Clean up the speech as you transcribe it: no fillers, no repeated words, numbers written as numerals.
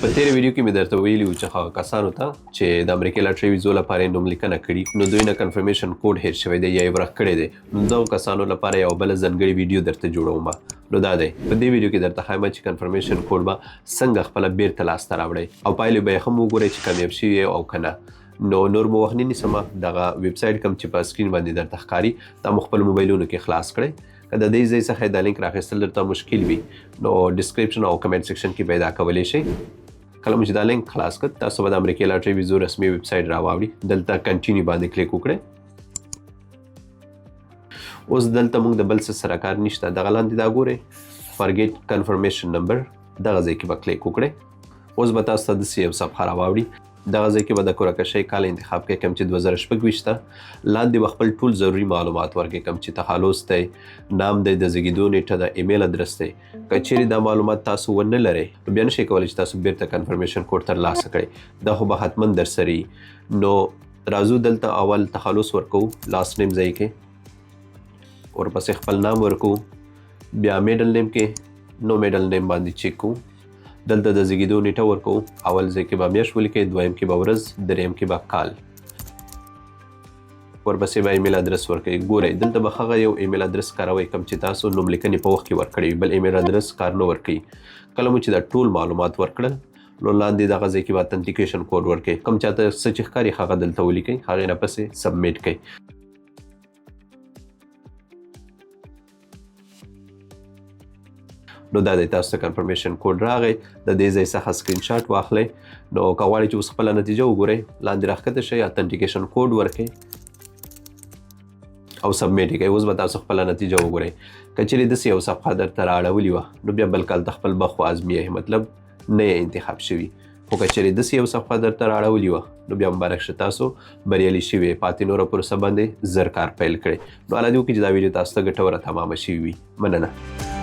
په تیر ویډیو کې مې درته ویلي وو چې هغه کسانو ته چې د امریکا لاټرۍ ویزو لپاره یې نوملیکنه کړي نو دوی نه کنفرمیشن کوډ هیر شوی دی یا یې ورک کړی دی نو دغو کسانو لپاره یوه بله ځانګړې ویډیو درته جوړوم نو دا دی په دې ویډیو کې درته ښایم چې کنفرمیشن کوډ به څنګه خپله بیرته لاسته راوړئ او پایلې به یې هم وګورئ چې کامیاب شوي او که نه نو نور مو وخت نه نیسمه دغه ویب سایټ کوم چې په سکرین باندې درته ښکاري دا مو خپل موبایلونو کې خلاص کړئ که د دې ځای څخه دا لینک راخیستل درته مشکل وي نو ډسکریپشن او کمنټ سیکشن کې پیدا کولی شئ کله مو چې دا لینک خلاص کړ تاسو به د امریکا لاټرۍ ویزو رسمي ویب سایټ راواوړي دلته کنټینیو باندې کلیک وکړئ اوس دلته موږ د بل څه سره کار نشته دغه لاندې دا ګورئ فرګیټ کنفرمیشن نمبر دغه ځای کې به کلیک وکړئ اوس به تاسو ته داسې یو صفحه راواوړي دغه ځای کې به د کورکشۍ کال انتخاب کړئ کوم چې 2026 ته لاندې به خپل ټول ضروري معلومات ورکړئ کوم چې تخلص دی نام دی د زیږېدو نیټه ده ایمیل ادرس دی که چیرې دا معلومات تاسو ونه لرئ نو بیا نشئ کولی چې تاسو بیرته کنفرمیشن کوډ ترلاسه کړئ دا خو به حتما درسره وي نو راځو دلته اول تخلص ورکوو لاست نیم ځای کې ورپسې خپل نام ورکوو بیا میډل نیم کې نو میډل نیم باندې چیک کوو دلته د زیږېدو نیټه ورکوو اول ځای کې به میاشت ولیکئ دویم کې به ورځ دریم کې به کال ورپسې به ایمیل ادرس ورکوئ ګورئ دلته به هغه یو ایمیل ادرس کاروئ کوم چې تاسو نوملیکنې په وخت کې ورکړی وي بل ایمیل ادرس کار نه ورکوي کله مو چې دا ټول معلومات ورکړل نو لاندې دغه ځای کې به اتنټیکیشن کوډ ورکوئ کوم چاته څه چې ښکاري هغه دلته ولیکئ هغې نه پسې سبمیټ کړئ نو دا دی تاسو ته کنفرمیشن کوډ راغی د دې ځای څخه سکرین شاټ واخلئ نو که غواړئ چې اوس خپله نتیجه وګورئ لاندې راښکته شئ اتنټیکیشن کوډ ورکړئ او سبمیټ یې کوئ اوس به تاسو خپله نتیجه وګورئ که چیرې داسې یو صفحه درته رااړولې وه نو بیا بل کال ته خپل بخت وازمیئ مطلب نه یې انتخاب شوي خو که چیرې داسې یو صفحه درته رااړولې وه نو بیا مبارک شه تاسو بریالي شوي پاتې نوره پروسه باندې زر کار پیل کړئ نو الله دې وکړي چې دا ویډیو تاسو ته ګټوره تمامه شوې وي مننه